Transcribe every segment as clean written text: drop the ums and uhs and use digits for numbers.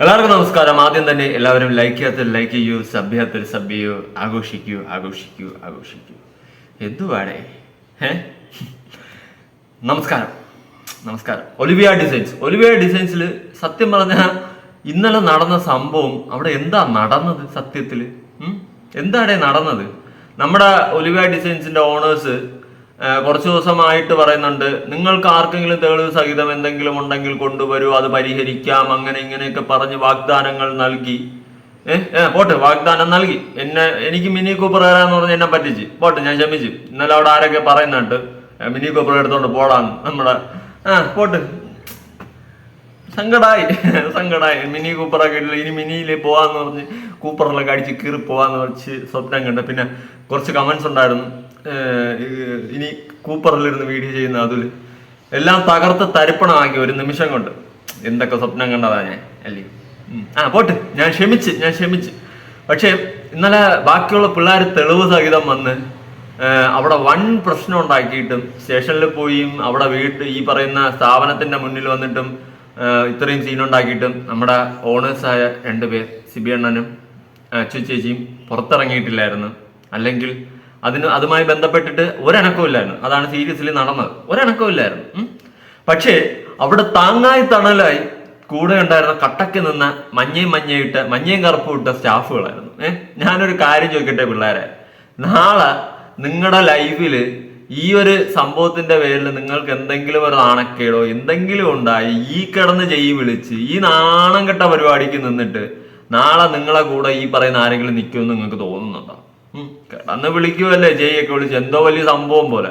എല്ലാവർക്കും നമസ്കാരം. ആദ്യം തന്നെ എല്ലാവരും ലൈക്ക് ചെയ്യാത്ത ലൈക്ക് ചെയ്യൂ, സബ് ചെയ്യാത്ത സബ് ചെയ്യൂ, ആഘോഷിക്കൂ ആഘോഷിക്കൂ ആഘോഷിക്കൂ. എന്തുവാടേ നമസ്കാരം നമസ്കാരം. ഒലിവിയ ഡിസൈൻസിൽ സത്യം പറഞ്ഞാൽ ഇന്നലെ നടന്ന സംഭവം അവിടെ എന്താ നടന്നത്? സത്യത്തില് എന്താടേ നടന്നത്? നമ്മുടെ ഒലിവിയ ഡിസൈൻസിന്റെ ഓണേഴ്സ് കുറച്ചു ദിവസമായിട്ട് പറയുന്നുണ്ട്, നിങ്ങൾക്ക് ആർക്കെങ്കിലും തെളിവ് സഹിതം എന്തെങ്കിലും ഉണ്ടെങ്കിൽ കൊണ്ടുവരൂ, അത് പരിഹരിക്കാം, അങ്ങനെ ഇങ്ങനെയൊക്കെ പറഞ്ഞ് വാഗ്ദാനങ്ങൾ നൽകി. പോട്ടെ, വാഗ്ദാനം നൽകി. എനിക്ക് മിനി കൂപ്പർ തരാന്ന് പറഞ്ഞ് എന്നെ പറ്റിച്ച്. പോട്ടെ, ഞാൻ ക്ഷമിച്ചു. ഇന്നലെ അവിടെ ആരൊക്കെ പറയുന്നുണ്ട് മിനി കൂപ്പർ എടുത്തോണ്ട് പോടാന്ന്. നമ്മുടെ പോട്ട് സങ്കടായി മിനി കൂപ്പറൊക്കെ ഇല്ല, ഇനി മിനിയിൽ പോവാന്ന് പറഞ്ഞ് കൂപ്പറിലൊക്കെ അടിച്ച് കീറി പോവാന്ന് വെച്ച് സ്വപ്നം കണ്ട്. പിന്നെ കുറച്ച് കമന്റ്സ് ഉണ്ടായിരുന്നു, ഇനി കൂപ്പറിലിരുന്ന് വീഡിയോ ചെയ്യുന്ന അതിൽ എല്ലാം തകർത്ത് തരിപ്പണമാക്കി ഒരു നിമിഷം കൊണ്ട്. എന്തൊക്കെ സ്വപ്നം കണ്ടതാ ഞാൻ അല്ലേ. പോട്ട്, ഞാൻ ക്ഷമിച്ച്. പക്ഷേ ഇന്നലെ ബാക്കിയുള്ള പിള്ളേർ തെളിവ് സഹിതം വന്ന് അവിടെ വൻ പ്രശ്നം ഉണ്ടാക്കിയിട്ടും സ്റ്റേഷനിൽ പോയും അവിടെ ഈ പറയുന്ന സ്ഥാപനത്തിന്റെ മുന്നിൽ വന്നിട്ടും ഇത്രയും സീനുണ്ടാക്കിയിട്ടും നമ്മുടെ ഓണേഴ്സായ രണ്ടുപേർ സിബി അണ്ണനും അച്ചു ചേച്ചിയും പുറത്തിറങ്ങിയിട്ടില്ലായിരുന്നു. അല്ലെങ്കിൽ അതുമായി ബന്ധപ്പെട്ടിട്ട് ഒരനക്കവും ഇല്ലായിരുന്നു. അതാണ് സീരിയസ്ലി നടന്നത്. ഒരനക്കവും ഇല്ലായിരുന്നു. പക്ഷേ അവിടെ താങ്ങായി തണലായി കൂടെ ഉണ്ടായിരുന്ന കട്ടക്ക് നിന്ന മഞ്ഞയും കറുപ്പും ഇട്ട സ്റ്റാഫുകളായിരുന്നു. ഞാനൊരു കാര്യം ചോദിക്കട്ടെ പിള്ളേരെ, നാളെ നിങ്ങളുടെ ലൈഫില് ഈ ഒരു സംഭവത്തിന്റെ പേരിൽ നിങ്ങൾക്ക് എന്തെങ്കിലും ഒരു നാണക്കേടോ എന്തെങ്കിലും ഉണ്ടായി ഈ കിടന്ന് വിളിച്ച് ഈ നാണം കെട്ട പരിപാടിക്ക് നിന്നിട്ട് നാളെ നിങ്ങളെ കൂടെ ഈ പറയുന്ന ആരെങ്കിലും നിൽക്കുമെന്ന് നിങ്ങൾക്ക് തോന്നുന്നുണ്ടോ? കിടന്ന് വിളിക്കുമല്ലേ ജയ്യൊക്കെ വിളിച്ച്, എന്തോ വലിയ സംഭവം പോലെ.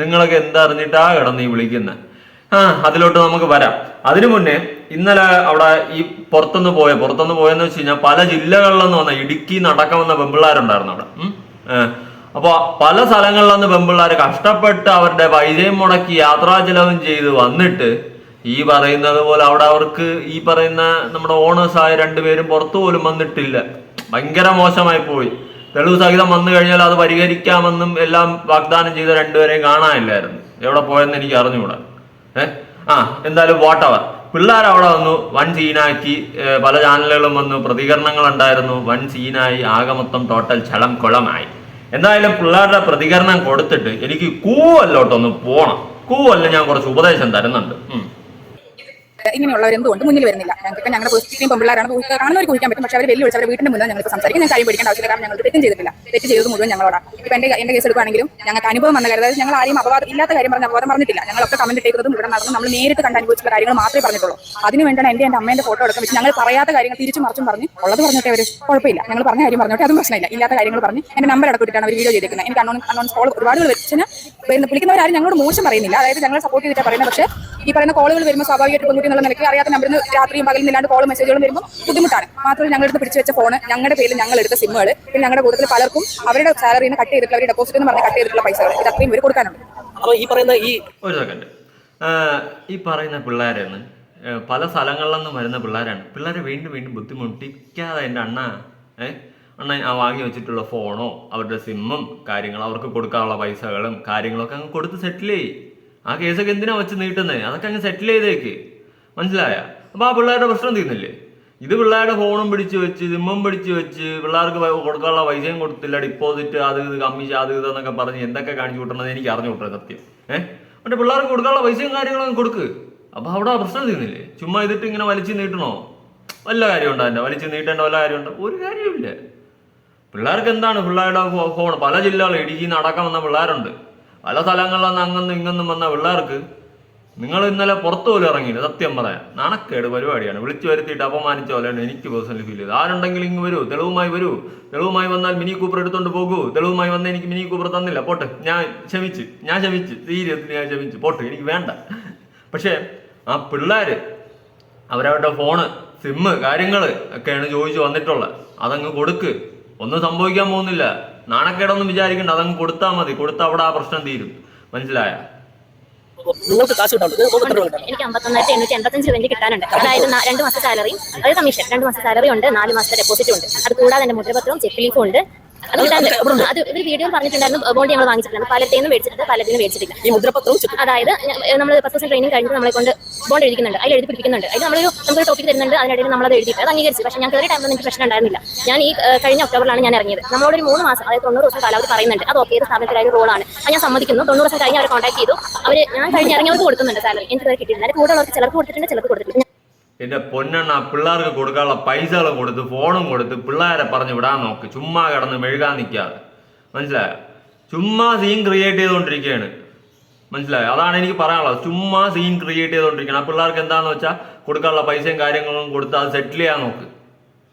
നിങ്ങളൊക്കെ എന്തറിഞ്ഞിട്ടാ കിടന്ന് ഈ വിളിക്കുന്നത്? അതിലോട്ട് നമുക്ക് വരാം. അതിനു മുന്നേ ഇന്നലെ അവിടെ ഈ പുറത്തുനിന്ന് പോയെന്ന് വെച്ച് കഴിഞ്ഞാൽ പല ജില്ലകളിലെന്ന് വന്ന ഇടുക്കി നടക്കം വന്ന പെമ്പിള്ളാരുണ്ടായിരുന്നു അവിടെ. അപ്പൊ പല സ്ഥലങ്ങളിൽ നിന്ന് പെമ്പിള്ളാര് കഷ്ടപ്പെട്ട് അവരുടെ പൈസയും മുടക്കി യാത്രാ ചെലവും ചെയ്ത് വന്നിട്ട് ഈ പറയുന്നത് പോലെ അവിടെ അവർക്ക് ഈ പറയുന്ന നമ്മുടെ ഓണേഴ്സായ രണ്ടുപേരും പുറത്തു പോലും വന്നിട്ടില്ല. ഭയങ്കര മോശമായി പോയി. തെളിവ് സഹിതം വന്നു കഴിഞ്ഞാൽ അത് പരിഹരിക്കാമെന്നും എല്ലാം വാഗ്ദാനം ചെയ്ത രണ്ടുപേരെയും കാണാനില്ലായിരുന്നു. എവിടെ പോയെന്ന് എനിക്ക് അറിഞ്ഞുകൂടാ. എന്തായാലും വാട്ടവർ, പിള്ളേർ അവിടെ വന്നു, വൻ സീനാക്കി. പല ചാനലുകളും വന്നു, പ്രതികരണങ്ങൾ ഉണ്ടായിരുന്നു, വൻ സീനായി. ആകെ മൊത്തം ടോട്ടൽ ചളം കുളമായി. എന്തായാലും പിള്ളേരുടെ പ്രതികരണം കൊടുത്തിട്ട് എനിക്ക് കൂവല്ലോട്ടൊന്ന് പോണം. കൂവല്ല, ഞാൻ കുറച്ച് ഉപദേശം തരുന്നുണ്ട്. ഇങ്ങനെയുള്ളവർ എന്തുകൊണ്ട് മുന്നിൽ വരുന്നില്ല? ഞങ്ങൾക്ക് ഞങ്ങളുടെ പോസിറ്റീവ് പെമ്പിള്ളാരാണ്, കാണുന്നവർക്ക് കുറിക്കാൻ പറ്റും. പക്ഷേ അവർ വെല്ലു വിളിച്ച് അവരുടെ വീട്ടിന് മുന്നിൽ ഞങ്ങൾക്ക് സംസാരിക്കാൻ ഞാൻ കാര്യം പഠിക്കേണ്ട ആവശ്യമില്ല. കാരണം ഞങ്ങൾ തെറ്റും ചെയ്തിട്ടില്ല. തെറ്റ് ചെയ്തത് മുഴുവൻ ഞങ്ങളോടാണ്. ഇപ്പം എന്റെ കേസ് എടുക്കുകയാണെങ്കിലും ഞങ്ങൾക്ക് അനുഭവം വന്ന കാര്യം, അതായത് ഞങ്ങൾ ആരെയും ഇല്ലാത്ത കാര്യം അപവാദം പറഞ്ഞിട്ടില്ല. ഞങ്ങളൊക്കെ കമന്റ് ഇട്ടേക്കുന്നതും ഇവിടെ നടന്ന് നമ്മൾ നേരിട്ട് കണ്ട് അനുഭവിച്ചിട്ടുള്ള കാര്യങ്ങൾ മാത്രമേ പറഞ്ഞിട്ടുള്ളൂ. അതിന് വേണ്ടിയാണ് എൻ്റെ അമ്മേന്റെ ഫോട്ടോ എടുക്കാൻ വെച്ച് ഞങ്ങൾ പറയാത്ത കാര്യങ്ങൾ തിരിച്ചു മറിച്ചും പറഞ്ഞ് ഉള്ളത് പറഞ്ഞിട്ട് അവർ കുഴപ്പമില്ല. ഞങ്ങൾ പറഞ്ഞ കാര്യം പറഞ്ഞോട്ടെ, അതും പ്രശ്നമില്ല. ഇല്ലാത്ത കാര്യങ്ങൾ പറഞ്ഞ് എൻ്റെ നമ്പർ അടക്കിട്ടാണ് അവർ വീഡിയോ ചെയ്തിരിക്കുന്നത്. എനിക്ക് അൺനോൺ കോൾ ഒരുപാട് വെച്ച് വിളിക്കുന്നവരാരും ഞങ്ങളോട് മോശം പറയുന്നില്ല. അതായത് ഞങ്ങൾ സപ്പോർട്ട് ചെയ്തിട്ടാണ് പറയുന്നത്. പക്ഷേ ഈ പറയുന്ന കോളുകൾ വരുമ്പോൾ സ്വാഭാവികമായിട്ട് പെൺകുട്ടി എന്നുള്ള നിലയ്ക്ക് അറിയാത്ത നമ്പറിൽ നിന്ന് രാത്രിയും പകലും ഇല്ലാണ്ട് കോളും മെസ്സേജുകളും വരുമ്പോൾ ബുദ്ധിമുട്ടാണ്. മാത്രമല്ല ഞങ്ങളെടുത്ത് പിടിച്ചു വെച്ച ഫോണ്, ഞങ്ങളുടെ പേരിൽ ഞങ്ങൾ എടുത്ത സിമ്മുകൾ, പിന്നെ ഞങ്ങളുടെ കൂട്ടത്തിൽ പലർക്കും അവരുടെ സാലറിന്ന് കട്ട് ചെയ്തിട്ടുള്ള അവർ ഡെപ്പോസിറ്റ് എന്ന് പറഞ്ഞ് കട്ട് ചെയ്തിട്ടുള്ള പൈസകൾ, ഇത് അത്രയും ഇവർ കൊടുക്കാനുണ്ട്. അപ്പോൾ ഒരു സെക്കൻഡ്, ഈ പറയുന്ന പിള്ളേരാണ് പല സ്ഥലങ്ങളിൽ നിന്നും വരുന്ന പിള്ളേരാണ്. പിള്ളേരെ വീണ്ടും ബുദ്ധിമുട്ടിക്കാതെ എൻ്റെ അണ്ണ വാങ്ങി വെച്ചിട്ടുള്ള ഫോണോ അവരുടെ സിമ്മും കാര്യങ്ങളും അവർക്ക് കൊടുക്കാനുള്ള പൈസകളും കാര്യങ്ങളൊക്കെ അങ്ങ് കൊടുത്ത് സെറ്റിൽ ചെയ്യും. ആ കേസൊക്കെ എന്തിനാ വെച്ച് നീട്ടുന്നത്? അതൊക്കെ അങ്ങ് സെറ്റിൽ ചെയ്തേക്ക്. മനസ്സിലായ? അപ്പൊ ആ പിള്ളേരുടെ പ്രശ്നം തീർന്നില്ലേ? ഇത് പിള്ളേരുടെ ഫോണും പിടിച്ചു വെച്ച് സിമ്മും പിടിച്ചു വെച്ച് പിള്ളേർക്ക് കൊടുക്കാനുള്ള പൈസയും കൊടുത്തില്ല, ഡിപ്പോസിറ്റ് അത് ഇത് കമ്മീഷൻ അത് ഇതെന്നൊക്കെ പറഞ്ഞ് എന്തൊക്കെ കാണിച്ചു കൂട്ടണമെന്ന് എനിക്ക് അറിഞ്ഞു കൂട്ടത് സത്യം. മറ്റേ പിള്ളേർക്ക് കൊടുക്കാനുള്ള പൈസയും കാര്യങ്ങളും കൊടുക്ക്. അപ്പൊ അവിടെ പ്രശ്നം തീർന്നില്ലേ? ചുമ്മാ ഇതിട്ട് ഇങ്ങനെ വലിച്ചു നീട്ടണോ? വല്ല കാര്യമുണ്ടോ? അതിന്റെ വലിച്ചു നീട്ടേണ്ട വല്ല കാര്യമുണ്ടോ? ഒരു കാര്യമില്ല. പിള്ളേർക്ക് എന്താണ് പിള്ളേരുടെ ഫോൺ? പല ജില്ലകൾ ഇടുക്കിന്ന് അടക്കം വന്ന പിള്ളേരുണ്ട്. പല സ്ഥലങ്ങളിൽ നിന്ന് അങ്ങന്നും ഇങ്ങൊന്നും വന്ന പിള്ളേർക്ക് നിങ്ങൾ ഇന്നലെ പുറത്തു പോലും ഇറങ്ങിയില്ല. സത്യം പറയാം, നാണക്കേട് പരിപാടിയാണ്. വിളിച്ചു വരുത്തിയിട്ട് അപമാനിച്ച പോലെയാണ് എനിക്ക് പേഴ്സണലി ഫീൽ ചെയ്തത്. ആരുണ്ടെങ്കിലും ഇങ്ങ് വരൂ, തെളിവുമായി വന്നാൽ മിനി കൂപ്പർ എടുത്തോണ്ട് പോകൂ. തെളിവുമായി വന്നാൽ എനിക്ക് മിനി കൂപ്പർ തന്നില്ല, പോട്ടെ, ഞാൻ ക്ഷമിച്ച് സീരിയസ്ലി ഞാൻ ക്ഷമിച്ച്, പോട്ടെ, എനിക്ക് വേണ്ട. പക്ഷേ ആ പിള്ളേര് അവരവരുടെ ഫോണ് സിമ്മ് കാര്യങ്ങൾ ഒക്കെയാണ് ചോദിച്ചു വന്നിട്ടുള്ളത്. അതങ്ങ് കൊടുക്ക്. ഒന്നും സംഭവിക്കാൻ പോകുന്നില്ല. നാണക്കേടൊന്നും വിചാരിക്കണ്ട, അതങ്ങ് കൊടുത്താൽ മതി. കൊടുത്താൽ അവിടെ ആ പ്രശ്നം തീരും. മനസ്സിലായ? നിങ്ങൾക്ക് കാശ് എനിക്ക് 51,885 രൂപ എനിക്ക് കിട്ടാനുണ്ട്. അതായത് 2 മാസത്തെ സാലറിയും അതായത് കമ്മീഷൻ 2 മാസത്തെ സാലറി ഉണ്ട്, 4 മാസത്തെ ഡെപ്പോസിറ്റും ഉണ്ട്. അത് കൂടാതെ എൻ്റെ മുദ്രപത്രവും ചെക്ക് ലീഫും ഉണ്ട്. അത് കിട്ടാറുണ്ട്. അത് ഇവർ വീഡിയോ പറഞ്ഞിട്ടുണ്ടായിരുന്നു. ബോണ്ട് ഞങ്ങൾ വാങ്ങിച്ചിട്ടുണ്ട്. പലത്തേന്ന് മേടിച്ചിട്ട് പലതിനും മേടിച്ചിട്ടില്ല. ഈ മുദ്രപത്രവും അതായത് നമ്മൾ 10 ദിവസം ട്രെയിനിങ് കഴിഞ്ഞിട്ട് നമ്മളെ കൊണ്ട് ബോണ്ട് എഴുതിക്കുന്നുണ്ട്. അതിൽ എഴുതി പിടിപ്പിക്കുന്നുണ്ട്. അതിൽ നമുക്ക് ടോപ്പിക് തരുന്നുണ്ട്. അതിനിടയിൽ നമ്മളത് എഴുതിയിട്ട് അത് അംഗീകരിച്ചു. പക്ഷേ ഞാൻ കയറിയ ടൈമിൽ എനിക്ക് പ്രശ്നം ഉണ്ടായിരുന്നില്ല. ഞാൻ ഈ കഴിഞ്ഞ ഒക്ടോബറിലാണ് ഞാൻ ഇറങ്ങിയത്. നമ്മളോട് 3 മാസം, അതായത് 90 ദിവസം കാലാവധി പറയുന്നുണ്ട്. അത് ഓക്കെ, സ്ഥാപനത്തിലായ ഒരു റോളാണ്. അത് ഞാൻ സമ്മതിക്കുന്നു. 90 ദിവസം കഴിഞ്ഞ് അവരെ കോൺടാക്ട് ചെയ്തു. ഞാൻ കഴിഞ്ഞ് ഇറങ്ങിയവർക്ക് കൊടുക്കുന്നുണ്ട് സാലറി. എനിക്ക് വരെ കിട്ടിയിട്ടില്ല. അതിന്റെ കൂടെ ഉള്ളവർക്ക് ചിലർക്ക് കൊടുത്തിട്ടുണ്ട്, ചിലർക്ക് കൊടുത്തിട്ടില്ല. എന്റെ പൊന്നെണ്ണ, പിള്ളേർക്ക് കൊടുക്കാനുള്ള പൈസകളും കൊടുത്ത് ഫോണും കൊടുത്ത് പിള്ളേരെ പറഞ്ഞ് വിടാൻ നോക്ക്. ചുമ്മാ കിടന്ന് മെഴുകാൻ നിൽക്കാതെ, മനസ്സിലായോ? ചുമ്മാ സീൻ ക്രിയേറ്റ് ചെയ്തുകൊണ്ടിരിക്കുകയാണ്, മനസ്സിലായോ? അതാണ് എനിക്ക് പറയാനുള്ളത്. ചുമ്മാ സീൻ ക്രിയേറ്റ് ചെയ്തുകൊണ്ടിരിക്കുകയാണ്. ആ പിള്ളേർക്ക് എന്താണെന്ന് വെച്ചാൽ കൊടുക്കാനുള്ള പൈസയും കാര്യങ്ങളും കൊടുത്ത് അത് സെറ്റിൽ ചെയ്യാൻ നോക്ക്.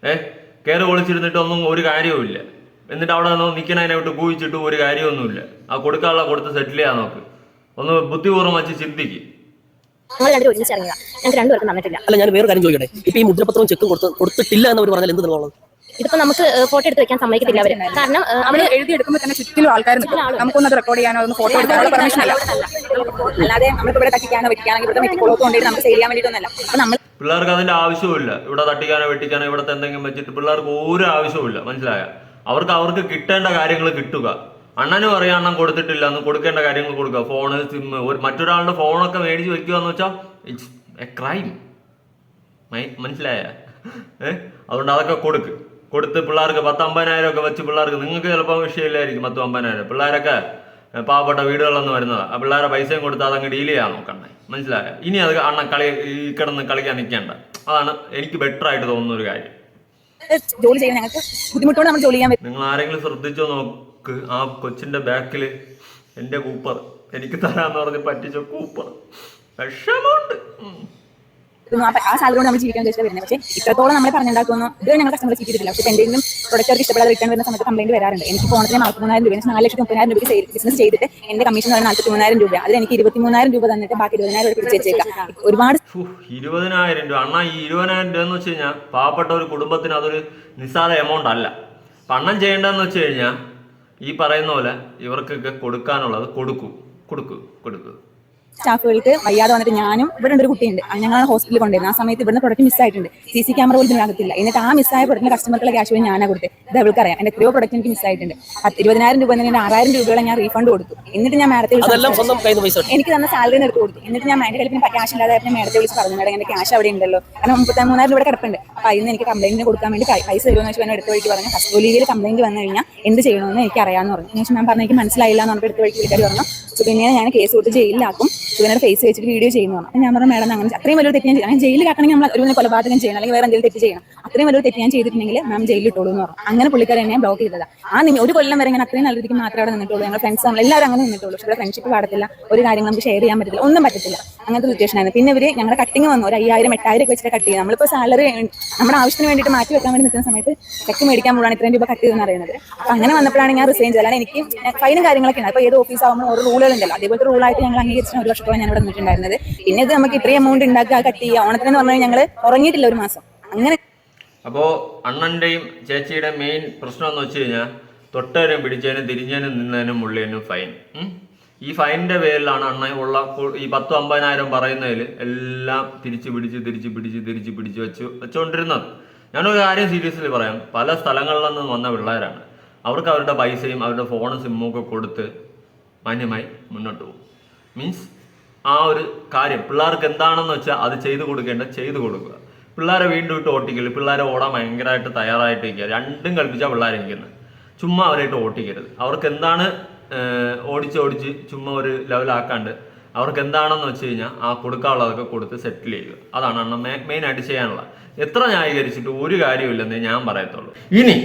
കയറി ഒളിച്ചിരുന്നിട്ടൊന്നും ഒരു കാര്യവും ഇല്ല. എന്നിട്ട് അവിടെ നിന്ന് നിൽക്കണതിനെ വിട്ട് കൂവിച്ചിട്ട് ഒരു കാര്യമൊന്നുമില്ല. ആ കൊടുക്കാനുള്ള കൊടുത്ത് സെറ്റിൽ ചെയ്യാൻ നോക്ക്. ഒന്ന് ബുദ്ധിപൂർവ്വം വെച്ച് ചിന്തിക്ക്. ഞങ്ങൾ രണ്ടുപേരും ഒരുമിച്ച് ഇറങ്ങിയതാ. ഞങ്ങൾക്ക് രണ്ടുപേർക്കും തന്നിട്ടില്ല. അല്ല, ഞാൻ വേറെ കാര്യം ചോദിക്കട്ടെ. ഇപ്പൊ ഈ മുദ്രപത്രവും ചെക്കും കൊടുത്തിട്ടില്ല എന്നവർ പറഞ്ഞാൽ എന്ത് നിലപാടാണ്? ഇതിപ്പോ നമുക്ക് ഫോട്ടോ എടുത്ത് വെക്കാൻ സമ്മതിക്കത്തില്ല അവര്. കാരണം നമ്മൾ എഴുതിയെടുക്കുമ്പോൾ തന്നെ ചുറ്റിലും ആൾക്കാർ നിൽക്കും. നമുക്കൊന്നത് റെക്കോർഡ് ചെയ്യാനോ ഒന്ന് ഫോട്ടോ എടുക്കാനോ പെർമിഷൻ അല്ല. അല്ലാതെ നമുക്ക് ഇവിടെ തട്ടിക്കാനോ വെട്ടിക്കാനോ ഇവിടെ മെറ്റിക്കോളൊക്കെ കൊണ്ടുപോയി നമുക്ക് സെയിൽ ചെയ്യാൻ വേണ്ടിയിട്ടൊന്നല്ല. അപ്പൊ നമ്മൾ പിള്ളേർക്ക് അതിന്റെ ആവശ്യമില്ല. ഇവിടെ തട്ടിക്കാനോ വെട്ടിക്കാനോ ഇവിടുത്തെ എന്തെങ്കിലും വെച്ചിട്ട് പിള്ളേർക്ക് ഒരു ആവശ്യമില്ല, മനസ്സിലായ? അവർക്ക് കിട്ടേണ്ട കാര്യങ്ങൾ കിട്ടുക. അണ്ണനും അറിയാം അണ്ണൻ കൊടുത്തിട്ടില്ല എന്ന്, കൊടുക്കേണ്ട കാര്യങ്ങൾ കൊടുക്കുക. ഫോണ്, സിമ്മ്, മറ്റൊരാളുടെ ഫോണൊക്കെ മേടിച്ച് വെക്കുക എന്ന് വെച്ചാൽ ഇറ്റ്സ് എ ക്രൈം, മനസ്സിലായ? അതുകൊണ്ട് അതൊക്കെ കൊടുത്ത് പിള്ളേർക്ക് 10-50,000 ഒക്കെ വെച്ച് പിള്ളേർക്ക്, നിങ്ങൾക്ക് ചിലപ്പോൾ വിഷയമില്ലായിരിക്കും 10-50,000. പിള്ളേരൊക്കെ പാവപ്പെട്ട വീടുകളിലൊന്നും വരുന്നതാണ്. ആ പിള്ളേരെ പൈസയും കൊടുത്ത് അതങ്ങ് ഡീൽ ചെയ്യാൻ നോക്കണ്ടേ, മനസ്സിലായ? ഇനി അത് അണ്ണൻ കിടന്ന് കളിക്കാൻ നിൽക്കേണ്ട. അതാണ് എനിക്ക് ബെറ്റർ ആയിട്ട് തോന്നുന്ന ഒരു കാര്യം. ജോലി ചെയ്യാൻ ഞങ്ങൾക്ക് ബുദ്ധിമുട്ടോടെ നമ്മൾ ജോലി ചെയ്യാൻ പറ്റും. നിങ്ങൾ ആരെങ്കിലും ശ്രദ്ധിച്ചോ നോക്ക്. ആ കൊച്ചിന്റെ ബാക്കില് എന്റെ കൂപ്പർ എനിക്ക് തരാന്ന് പറഞ്ഞ് പറ്റിച്ച കൂപ്പർ വിഷമുണ്ട്. ആ സാലറി കൊണ്ട് നമ്മൾ ജീവിക്കാൻ ഉദ്ദേശിച്ചാൽ വരുന്നത്. പക്ഷേ ഇത്രത്തോളം നമ്മളെ പറഞ്ഞുണ്ടാക്കുന്നു. ഇത് ഞങ്ങൾ കസ്റ്റമർ ചെയ്തിട്ടില്ല. പക്ഷേ എന്തെങ്കിലും പ്രൊഡക്റ്റ് ഇഷ്ടപ്പെടാതെ റിട്ടേൺ വരുന്ന സമയത്ത് കംപ്ലൈന്റ് വരാറുണ്ട്. എനിക്ക് ഫോണത്തിന് 43,000 രൂപ, 4,30,000 രൂപയ്ക്ക് ബിസിനസ് ചെയ്തിട്ട് എന്റെ കമ്മീഷൻ 43,000 രൂപ. അതിൽ എനിക്ക് 23,000 രൂപ തന്നിട്ട് ബാക്കി 20,000 രൂപ പിടിച്ച് വെച്ചേക്കാം. ഒരുപാട് 20,000 രൂപ. അണ്ണാ, ഈ 20,000 രൂപ എന്ന് വെച്ച് കഴിഞ്ഞാൽ പാവപ്പെട്ട ഒരു കുടുംബത്തിന് അതൊരു നിസ്സാര എമൗണ്ട് അല്ല. പണം ചെയ്യേണ്ടതെന്ന് വെച്ച് കഴിഞ്ഞാൽ ഈ പറയുന്ന പോലെ ഇവർക്കൊക്കെ കൊടുക്കാനുള്ളത് കൊടുക്കൂ. സ്റ്റാഫുകൾക്ക് വയ്യാതെ വന്നിട്ട് ഞാനും ഇവിടെ ഒരു കുട്ടിയുണ്ട്, ഞങ്ങളാണ് ഹോസ്പിറ്റലിൽ കൊണ്ടുവരുന്നത്. ആ സമയത്ത് ഇവിടുന്ന് പ്രൊഡക്റ്റ് മിസ്സായിട്ടുണ്ട്. CC ക്യാമറ പോലും ഇതിനകത്തില്ല. എന്നിട്ട് ആ മിസ്സായ പ്രൊഡക്റ്റിന് കസ്റ്റമർക്കുള്ള ക്യാഷ് പോയി ഞാനാണ് കൊടുത്തത്. ഇത് അവൾക്ക് അറിയാം. എന്റെ എത്രയോ പ്രൊഡക്റ്റ് എനിക്ക് മിസ്സായിട്ടുണ്ട്. 20,000 രൂപ തന്നെ 6,000 രൂപയോളം ഞാൻ റീഫണ്ട് കൊടുത്തു. എന്നിട്ട് ഞാൻ മാഡത്തെ എനിക്ക് തന്ന സാലറി എടുത്ത് കൊടുത്തു. എന്നിട്ട് ഞാൻ മാഡത്തെ കളിപ്പിന് ക്യാഷ് ഇല്ലാതെ മാഡത്തെ വിളിച്ച് പറഞ്ഞു, മാഡം എന്റെ ക്യാഷ് അവിടെ ഉണ്ടല്ലോ, കാരണം 33,000 രൂപ കിടപ്പുണ്ട്. അപ്പൊ അതിന് എനിക്ക് കംപ്ലൈന്റിന് കൊടുക്കാൻ വേണ്ടി പൈസ തരുമെന്ന് വെച്ചാൽ എടുത്ത വഴിക്ക് പറഞ്ഞു. കസ്റ്റോലിയിൽ കംപ്ലൈന്റ് വന്നു കഴിഞ്ഞാൽ എന്ത് ചെയ്യണമെന്ന് എനിക്ക് അറിയാമെന്ന് പറഞ്ഞു. ഞാൻ പറഞ്ഞു എനിക്ക് മനസ്സിലായില്ല എന്ന് പറഞ്ഞിട്ട് എടുത്ത വഴിക്ക് വിളിക്കാർ പറഞ്ഞു. പിന്നെ ഞാൻ കേസ് കൊടുത്ത് ജയിലിലാക്കും, സുബിനയുടെ ഫേസ് വെച്ചിട്ട് വീഡിയോ ചെയ്യുന്നു. അപ്പം ഞാൻ പറഞ്ഞു, മാഡം അങ്ങനെ അത്രയും വലിയ തെറ്റ് ഞാൻ ചെയ്യണം, ജയിലിൽ കാട്ടണമെങ്കിൽ നമ്മൾ ഒരു കൊലപാതകം ചെയ്യണം, അല്ലെങ്കിൽ വേറെ എന്തെങ്കിലും തെറ്റ് ചെയ്യണം. അത്രയും വലിയ തെറ്റ് ഞാൻ ചെയ്തിട്ടുണ്ടെങ്കിൽ മാം ജയിലിൽ ഇട്ടോളൂ എന്ന് പറഞ്ഞു. അങ്ങനെ പുള്ളിക്കാരെ എന്നെ ബ്ലോക്ക് ചെയ്തതാണ്. ഒരു കൊല്ലം വരെ ഞാൻ അത്രയും നല്ല രീതിക്ക് മാത്രമേ അവിടെ നിന്നിട്ടുള്ളൂ. ഞങ്ങൾ ഫ്രണ്ട്സ് നമ്മൾ എല്ലാവരും അങ്ങനെ നിന്നിട്ടുള്ളൂ. പക്ഷേ ഇവിടെ ഫ്രണ്ട്ഷിപ്പ് പാടത്തില്ല, ഒരു കാര്യങ്ങൾ നമുക്ക് ഷെയർ ചെയ്യാൻ പറ്റില്ല, ഒന്നും പറ്റത്തില്ല. അങ്ങനത്തെ സിറ്റുവേഷൻ ആയിരുന്നു. പിന്നെ ഇവര് ഞങ്ങളുടെ കട്ടിങ് വന്നു, ഒരു 5,000-8,000 ഒക്കെ വെച്ചിട്ട് കട്ട് ചെയ്യും. നമ്മളിപ്പോൾ സാലറി നമ്മുടെ ആവശ്യത്തിന് വേണ്ടിയിട്ട് മാറ്റി വെക്കാൻ വേണ്ടി നിൽക്കുന്ന സമയത്ത് ചെക്ക് മേടിക്കാൻ പോകാൻ ഇത്രയും രൂപ കട്ട് ചെയ്തെന്ന് അറിയുന്നത്. അപ്പം അങ്ങനെ വന്നപ്പോഴാണ് ഞാൻ റിസൈൻ ചെയ്തത്. എനിക്ക് ഫൈനും കാര്യങ്ങളൊക്കെ ഉണ്ട്. അപ്പോൾ ഏത് ഓഫീസ് ആകുമ്പോൾ ഓരോ റൂളുകളുണ്ടല്ലോ, അതേപോലത്തെ റൂളായിട്ട് ഞങ്ങൾ അംഗീകരിച്ച 1 വർഷത്തോളം ഞാൻ ഇവിടെ നിന്നിട്ടുണ്ടായിരുന്നത്. പിന്നെ ഇത് നമുക്ക് ഇത്രയും എമൗണ്ട് ഉണ്ടാക്കുക, കട്ട് ചെയ്യുക. ഓണത്തിനെന്ന് പറഞ്ഞാൽ ഞങ്ങൾ ഉറങ്ങിയിട്ടില്ല ഒരു മാസം. അങ്ങനെ അപ്പോൾ അണ്ണന്റെയും ചേച്ചിയുടെയും മെയിൻ പ്രശ്നം എന്ന് വെച്ച് കഴിഞ്ഞാൽ തൊട്ടതിനും പിടിച്ചതിനും തിരിഞ്ഞതിനും നിന്നതിനും മുള്ളിയതിനും ഫൈൻ. ഈ ഫൈനിന്റെ പേരിലാണ് അണ്ണ ഉള്ള ഈ 10-50,000 പറയുന്നതിൽ എല്ലാം തിരിച്ചു പിടിച്ച് വെച്ചുകൊണ്ടിരുന്നത്. ഞാനൊരു കാര്യം സീരിയസ്ലി പറയാം, പല സ്ഥലങ്ങളിൽ നിന്ന് വന്ന പിള്ളേരാണ്. അവർക്ക് അവരുടെ പൈസയും അവരുടെ ഫോണും സിമ്മും ഒക്കെ കൊടുത്ത് മാന്യമായി മുന്നോട്ട് പോകും. മീൻസ് ആ ഒരു കാര്യം പിള്ളേർക്ക് എന്താണെന്ന് വെച്ചാൽ അത് ചെയ്തു കൊടുക്കുക. പിള്ളേരെ വീണ്ടും ഇട്ട് ഓട്ടിക്കല്, പിള്ളേരെ ഓടാൻ ഭയങ്കരമായിട്ട് തയ്യാറായിട്ടിരിക്കുക, രണ്ടും കളിപ്പിച്ചാൽ പിള്ളേരിരിക്കുന്നത്. ചുമ്മാ അവരായിട്ട് ഓട്ടിക്കരുത്. അവർക്ക് എന്താണ് ഓടിച്ച് ചുമ്മാ ഒരു ലെവലാക്കാണ്ട് അവർക്ക് എന്താണെന്ന് വെച്ച് കഴിഞ്ഞാൽ ആ കൊടുക്കാനുള്ളതൊക്കെ കൊടുത്ത് സെറ്റിൽ ചെയ്യുക. അതാണ് അണ്ണൻ മെയിനായിട്ട് ചെയ്യാനുള്ള. എത്ര ന്യായീകരിച്ചിട്ട് ഒരു കാര്യമില്ലെന്നേ ഞാൻ പറയത്തുള്ളൂ. ഇനി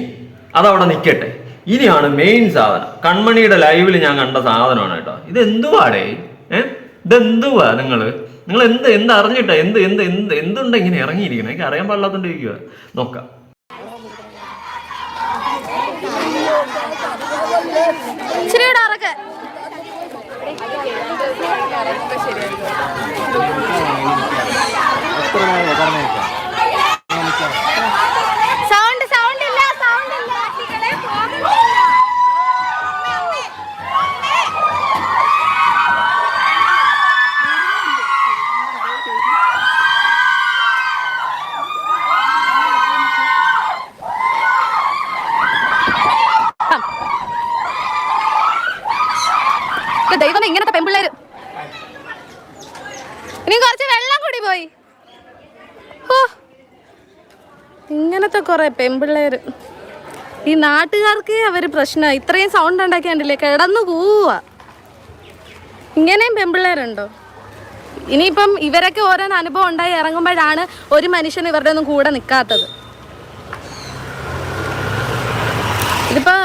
അതവിടെ നിൽക്കട്ടെ. ഇനിയാണ് മെയിൻ സാധനം. കൺമണിയുടെ ലൈവിൽ ഞാൻ കണ്ട സാധനമാണ് കേട്ടോ. ഇതെന്തുവാടേ? ഇതെന്തുവാ? നിങ്ങൾ എന്ത് അറിഞ്ഞിട്ടാ? എന്തുണ്ട് ഇങ്ങനെ ഇറങ്ങിയിരിക്കണം? എനിക്ക് അറിയാൻ പാടില്ലാത്തോണ്ട് ഇരിക്കുക. നോക്കാം. ദൈവം ഇങ്ങനത്തെ പെമ്പിള്ളേര് ഇനി കുറച്ച് വെള്ളം കൂടി പോയി. ഓ ഇങ്ങനത്തെ കുറെ പെമ്പിള്ളേര് ഈ നാട്ടുകാർക്ക് അവര് പ്രശ്നമാണ്. ഇത്രയും സൗണ്ട് ഉണ്ടാക്കിയാണ്ടില്ലേ കിടന്നു പോവുക. ഇങ്ങനെയും പെമ്പിള്ളേരുണ്ടോ? ഇനിയിപ്പം ഇവരൊക്കെ ഓരോന്ന് അനുഭവം ഉണ്ടായി ഇറങ്ങുമ്പോഴാണ് ഒരു മനുഷ്യൻ ഇവരുടെ ഒന്നും കൂടെ നിൽക്കാത്തത്. ഇതിപ്പോ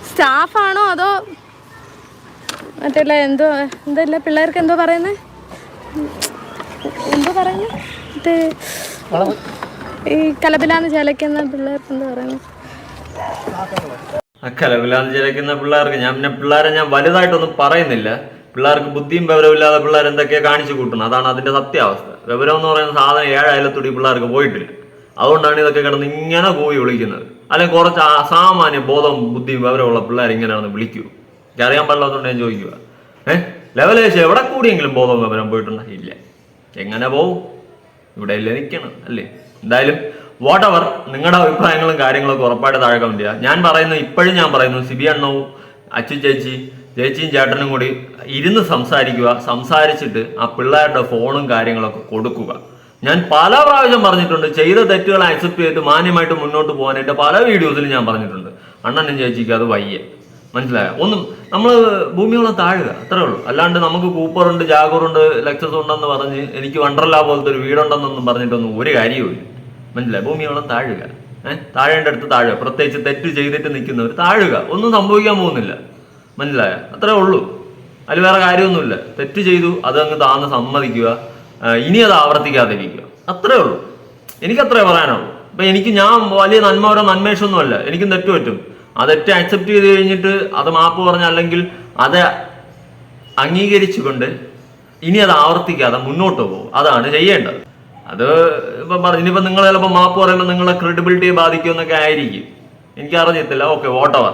സ്റ്റാഫാണോ അതോ മറ്റല്ല എന്തല്ല പിള്ളേർക്ക് എന്തോ പറയുന്നത് ഈ കലപിലാന്ന് ചലക്കുന്ന പിള്ളേർക്ക് എന്തോ പറയുന്നത്? കലപിലാന്ന് ചലക്കുന്ന പിള്ളേർക്ക് ഞാൻ പിള്ളേരെ വലുതായിട്ടൊന്നും പറയുന്നില്ല. പിള്ളേർക്ക് ബുദ്ധിയും വിവരമില്ലാതെ പിള്ളേർ എന്തൊക്കെയാ കാണിച്ചു കൂട്ടണം. അതാണ് അതിന്റെ സത്യാവസ്ഥ. വിവരം എന്ന് പറയുന്ന സാധനം 7 അയലത്തൂടി പിള്ളേർക്ക് പോയിട്ടില്ല. അതുകൊണ്ടാണ് ഇതൊക്കെ കിടന്ന് ഇങ്ങനെ പോയി വിളിക്കുന്നത്. അല്ലെങ്കിൽ കുറച്ച് അസാമാന്യ ബോധവും ബുദ്ധിയും വിവരമുള്ള പിള്ളേർ ഇങ്ങനെയാണെന്ന് വിളിക്കൂ. എനിക്ക് അറിയാൻ പാടില്ലാത്തതുകൊണ്ട് ഞാൻ ചോദിക്കുക. ലെവലേശം എവിടെ കൂടിയെങ്കിലും ബോധവും വിവരം പോയിട്ടുണ്ടോ? ഇല്ല. എങ്ങനെ പോവും? ഇവിടെ ഇല്ല നിൽക്കണം അല്ലേ? എന്തായാലും വാട്ടെവർ, നിങ്ങളുടെ അഭിപ്രായങ്ങളും കാര്യങ്ങളൊക്കെ ഉറപ്പായിട്ട് താഴെ കമന്റ് ചെയ്യുക. ഞാൻ പറയുന്നു സിബി അണ്ണവും അച്ചു ചേച്ചിയും ചേട്ടനും കൂടി ഇരുന്ന് സംസാരിച്ചിട്ട് ആ പിള്ളേരുടെ ഫോണും കാര്യങ്ങളൊക്കെ കൊടുക്കുക. ഞാൻ പല പ്രാവശ്യം പറഞ്ഞിട്ടുണ്ട്, ചെയ്ത തെറ്റുകൾ അക്സെപ്റ്റ് ചെയ്ത് മാന്യമായിട്ട് മുന്നോട്ട് പോകാനായിട്ട് പല വീഡിയോസിലും ഞാൻ പറഞ്ഞിട്ടുണ്ട്. അണ്ണനും ചേച്ചിക്ക് അത് വയ്യ, മനസ്സിലായോ? ഒന്നും നമ്മൾ ഭൂമിയോളം താഴുക, അത്രേ ഉള്ളൂ. അല്ലാണ്ട് നമുക്ക് കൂപ്പറുണ്ട്, ജാഗറുണ്ട്, ലെക്സസ് ഉണ്ടെന്ന് പറഞ്ഞ് എനിക്ക് വണ്ടർലാ പോലത്തെ ഒരു വീടുണ്ടെന്നൊന്നും പറഞ്ഞിട്ടൊന്നും ഒരു കാര്യവുമില്ല, മനസ്സിലായി? ഭൂമിയോളം താഴുക, താഴേണ്ട അടുത്ത് താഴുക. പ്രത്യേകിച്ച് തെറ്റ് ചെയ്തിട്ട് നിൽക്കുന്നവർ താഴുക. ഒന്നും സംഭവിക്കാൻ പോകുന്നില്ല, മനസ്സിലായോ? അത്രേ ഉള്ളൂ. അതിൽ വേറെ കാര്യമൊന്നുമില്ല. തെറ്റ് ചെയ്തു, അതങ്ങ് താന്ന് സമ്മതിക്കുക, ഇനി അത് ആവർത്തിക്കാതിരിക്കുക, അത്രേ ഉള്ളൂ. എനിക്കത്രേ പറയാനുള്ളൂ. ഇപ്പം ഞാൻ വലിയ നന്മേഷമൊന്നുമല്ല, എനിക്കും തെറ്റ് പറ്റും. ആ തെറ്റ് അക്സെപ്റ്റ് ചെയ്ത് കഴിഞ്ഞിട്ട് അത് മാപ്പ് പറഞ്ഞ, അല്ലെങ്കിൽ അത് അംഗീകരിച്ചുകൊണ്ട് ഇനി അത് ആവർത്തിക്കാതെ മുന്നോട്ട് പോകും. അതാണ് ചെയ്യേണ്ടത്. അത് ഇനിയിപ്പോൾ നിങ്ങൾ ചിലപ്പോൾ മാപ്പ് പറയുമ്പോൾ നിങ്ങളുടെ ക്രെഡിബിലിറ്റിയെ ബാധിക്കുമെന്നൊക്കെ ആയിരിക്കും, എനിക്കറിഞ്ഞിട്ടില്ല. Okay, whatever.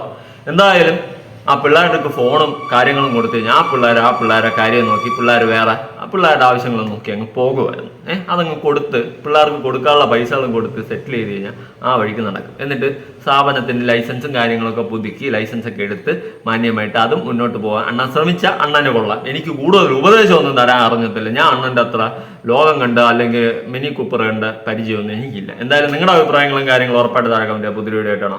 എന്തായാലും ആ പിള്ളേർക്ക് ഫോണും കാര്യങ്ങളും കൊടുത്തു കഴിഞ്ഞാൽ ആ പിള്ളേരെ കാര്യം നോക്കി പിള്ളേർ വേറെ ആ പിള്ളേരുടെ ആവശ്യങ്ങളും നോക്കി അങ്ങ് പോകുമായിരുന്നു. അതങ്ങ് കൊടുത്ത് പിള്ളേർക്ക് കൊടുക്കാനുള്ള പൈസകളും കൊടുത്ത് സെറ്റിൽ ചെയ്ത് കഴിഞ്ഞാൽ ആ വഴിക്ക് നടക്കും. എന്നിട്ട് സ്ഥാപനത്തിൻ്റെ ലൈസൻസും കാര്യങ്ങളൊക്കെ പുതുക്കി ലൈസൻസൊക്കെ എടുത്ത് മാന്യമായിട്ട് അതും മുന്നോട്ട് പോകാൻ അണ്ണൻ ശ്രമിച്ച അണ്ണന് കൊള്ളാം. എനിക്ക് കൂടുതൽ ഉപദേശമൊന്നും തരാൻ അറിഞ്ഞിട്ടില്ല. ഞാൻ അണ്ണൻ്റെ അത്ര ലോകം കണ്ട് അല്ലെങ്കിൽ മിനി കൂപ്പർ കണ്ട പരിചയമൊന്നും എനിക്കില്ല. എന്തായാലും നിങ്ങളുടെ അഭിപ്രായങ്ങളും കാര്യങ്ങളും ഉറപ്പായിട്ട് താഴെ കമന്റ് ചെയ്യുക. പുതിയ വീഡിയോ ആയിട്ടാണ്.